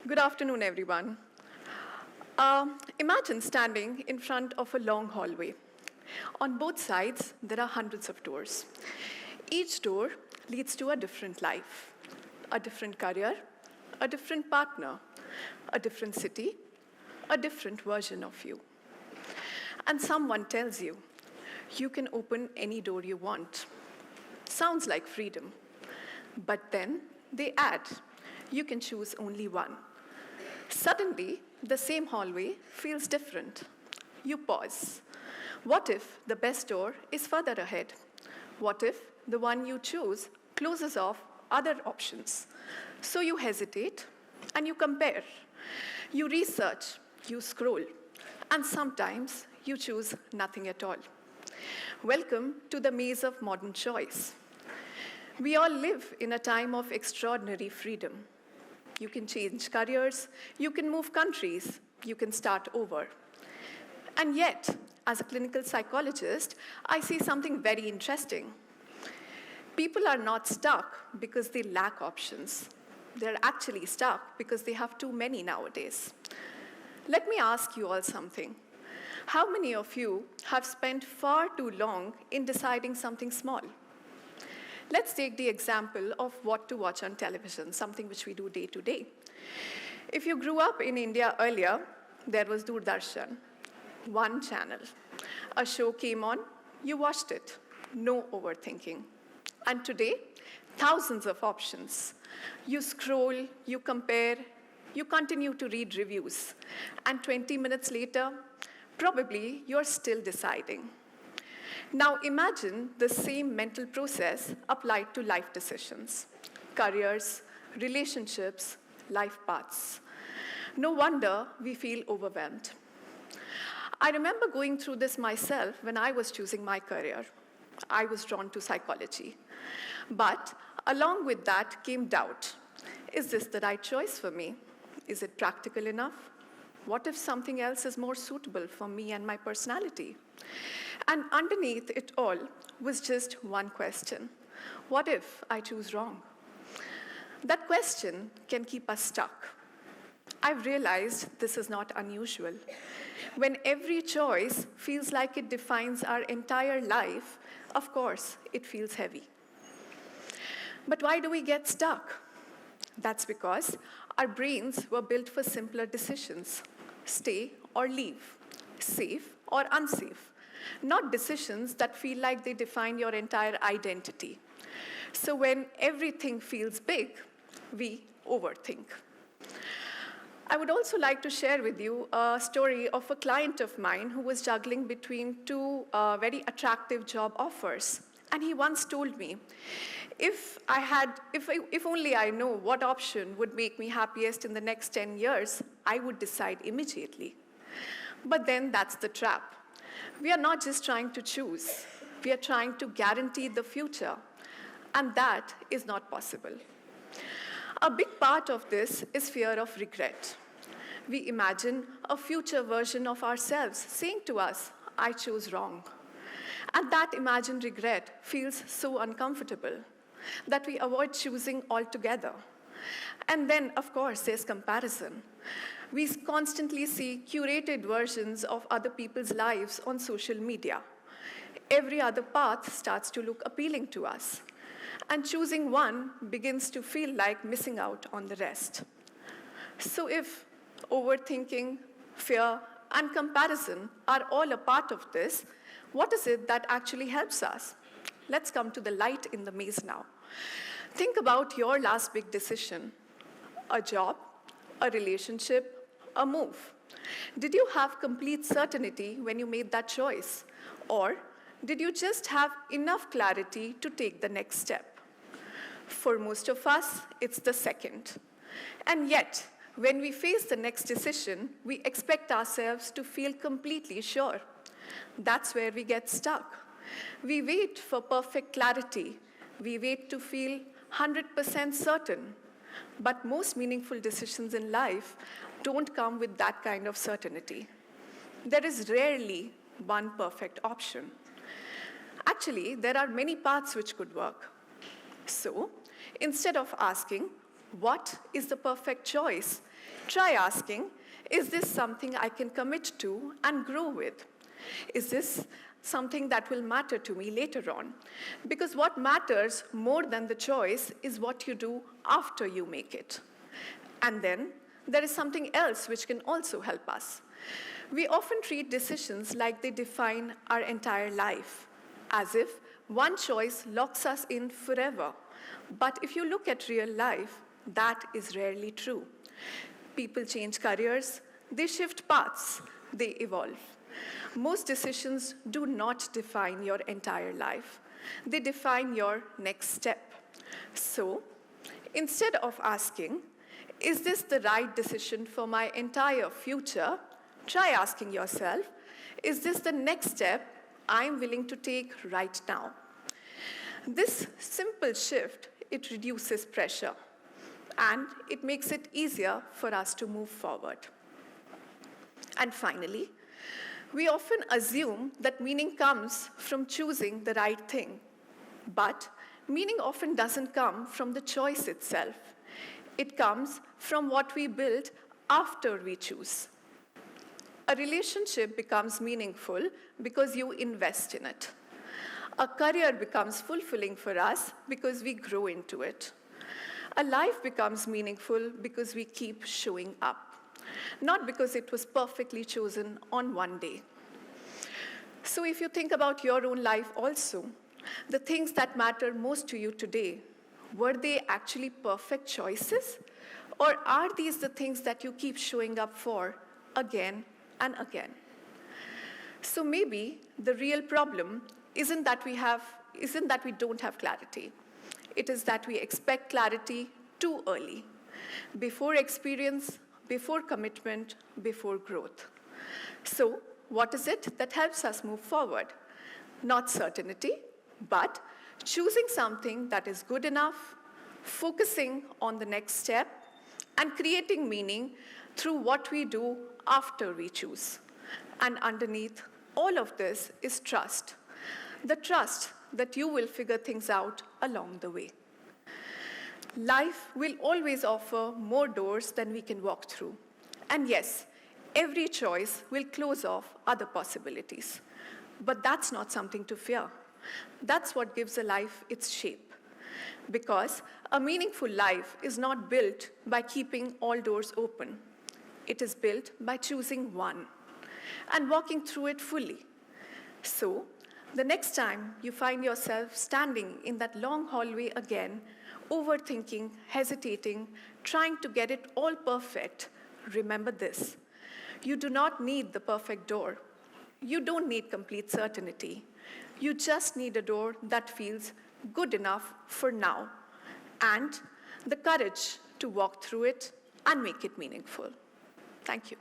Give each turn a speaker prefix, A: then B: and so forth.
A: Good afternoon, everyone. Imagine standing in front of a long hallway. On both sides, there are hundreds of doors. Each door leads to a different life, a different career, a different partner, a different city, a different version of you. And someone tells you, you can open any door you want. Sounds like freedom. But then they add, you can choose only one. Suddenly, the same hallway feels different. You pause. What if the best door is further ahead? What if the one you choose closes off other options? So you hesitate and you compare. You research, you scroll, and sometimes you choose nothing at all. Welcome to the maze of modern choice. We all live in a time of extraordinary freedom. You can change careers, you can move countries, you can start over. And yet, as a clinical psychologist, I see something very interesting. People are not stuck because they lack options. They're actually stuck because they have too many nowadays. Let me ask you all something. How many of you have spent far too long in deciding something small? Let's take the example of what to watch on television, something which we do day to day. If you grew up in India earlier, there was Doordarshan, one channel. A show came on, you watched it, no overthinking. And today, thousands of options. You scroll, you compare, you continue to read reviews. And 20 minutes later, probably you're still deciding. Now imagine the same mental process applied to life decisions, careers, relationships, life paths. No wonder we feel overwhelmed. I remember going through this myself when I was choosing my career. I was drawn to psychology. But along with that came doubt. Is this the right choice for me? Is it practical enough? What if something else is more suitable for me and my personality? And underneath it all was just one question. What if I choose wrong? That question can keep us stuck. I've realized this is not unusual. When every choice feels like it defines our entire life, of course, it feels heavy. But why do we get stuck? That's because our brains were built for simpler decisions. Stay or leave, safe or unsafe. Not decisions that feel like they define your entire identity. So when everything feels big, we overthink. I would also like to share with you a story of a client of mine who was juggling between two very attractive job offers. And he once told me, if only I know what option would make me happiest in the next 10 years, I would decide immediately. But then that's the trap. We are not just trying to choose. We are trying to guarantee the future. And that is not possible. A big part of this is fear of regret. We imagine a future version of ourselves saying to us, I chose wrong. And that imagined regret feels so uncomfortable that we avoid choosing altogether. And then, of course, there's comparison. We constantly see curated versions of other people's lives on social media. Every other path starts to look appealing to us. And choosing one begins to feel like missing out on the rest. So if overthinking, fear, and comparison are all a part of this, what is it that actually helps us? Let's come to the light in the maze now. Think about your last big decision. A job, a relationship, a move. Did you have complete certainty when you made that choice? Or did you just have enough clarity to take the next step? For most of us, it's the second. And yet, when we face the next decision, we expect ourselves to feel completely sure. That's where we get stuck. We wait for perfect clarity. We wait to feel 100% certain. But most meaningful decisions in life don't come with that kind of certainty. There is rarely one perfect option. Actually, there are many paths which could work. So, instead of asking, what is the perfect choice? Try asking, is this something I can commit to and grow with? Is this something that will matter to me later on? Because what matters more than the choice is what you do after you make it. And then there is something else which can also help us. We often treat decisions like they define our entire life, as if one choice locks us in forever. But if you look at real life, that is rarely true. People change careers, they shift paths, they evolve. Most decisions do not define your entire life. They define your next step. So, instead of asking, is this the right decision for my entire future? Try asking yourself, is this the next step I'm willing to take right now? This simple shift, it reduces pressure, and it makes it easier for us to move forward. And finally, we often assume that meaning comes from choosing the right thing. But meaning often doesn't come from the choice itself. It comes from what we build after we choose. A relationship becomes meaningful because you invest in it. A career becomes fulfilling for us because we grow into it. A life becomes meaningful because we keep showing up, not because it was perfectly chosen on one day. So if you think about your own life also, the things that matter most to you today, were they actually perfect choices? Or are these the things that you keep showing up for again and again? So maybe the real problem isn't that we don't have clarity. It is that we expect clarity too early, before experience, before commitment, before growth. So what is it that helps us move forward? Not certainty, but choosing something that is good enough, focusing on the next step, and creating meaning through what we do after we choose. And underneath all of this is trust. The trust that you will figure things out along the way. Life will always offer more doors than we can walk through. And yes, every choice will close off other possibilities. But that's not something to fear. That's what gives a life its shape. Because a meaningful life is not built by keeping all doors open. It is built by choosing one and walking through it fully. So, the next time you find yourself standing in that long hallway again, overthinking, hesitating, trying to get it all perfect, remember this. You do not need the perfect door. You don't need complete certainty. You just need a door that feels good enough for now, and the courage to walk through it and make it meaningful. Thank you.